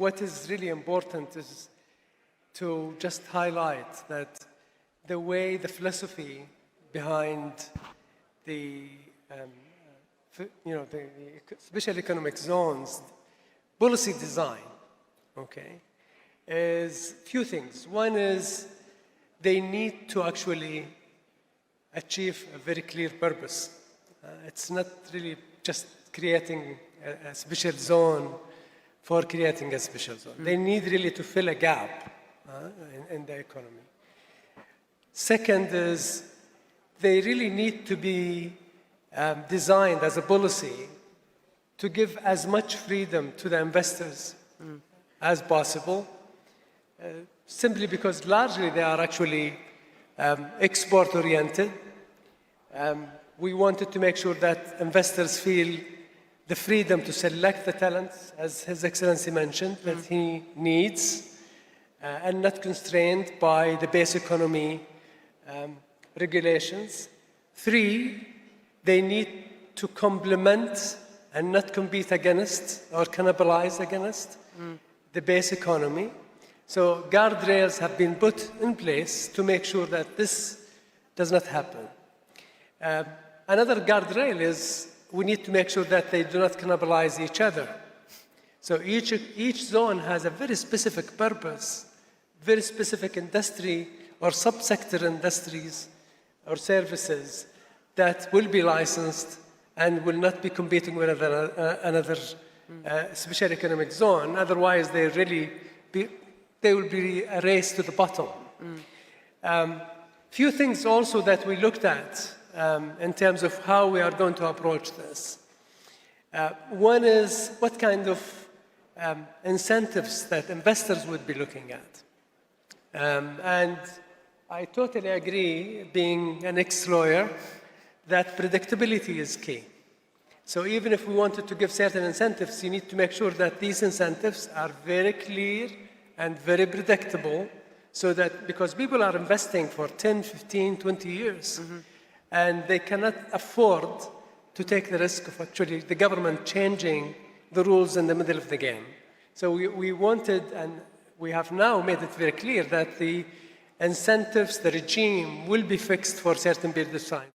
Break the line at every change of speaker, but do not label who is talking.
what is really important is to just highlight that the way, the philosophy behind the, the special economic zones, policy design, okay, is few things. One is they need to actually achieve a very clear purpose. It's not really just creating a special zone for creating a special zone. They need really to fill a gap in the economy. Second is they really need to be designed as a policy to give as much freedom to the investors as possible, simply because largely they are actually export-oriented. We wanted to make sure that investors feel the freedom to select the talents, as His Excellency mentioned, that he needs, and not constrained by the base economy regulations. Three, they need to complement and not compete against or cannibalize against the base economy. So guardrails have been put in place to make sure that this does not happen. Another guardrail is we need to make sure that they do not cannibalize each other. So each zone has a very specific purpose, very specific industry or subsector industries or services that will be licensed and will not be competing with another special economic zone. Otherwise, they will be a race to the bottom. Few things also that we looked at in terms of how we are going to approach this. One is what kind of incentives that investors would be looking at. And I totally agree, being an ex-lawyer, that predictability is key. So even if we wanted to give certain incentives, you need to make sure that these incentives are very clear and very predictable, so that because people are investing for 10, 15, 20 years, and they cannot afford to take the risk of actually the government changing the rules in the middle of the game. So we wanted, and we have now made it very clear that the incentives, the regime will be fixed for a certain period of time.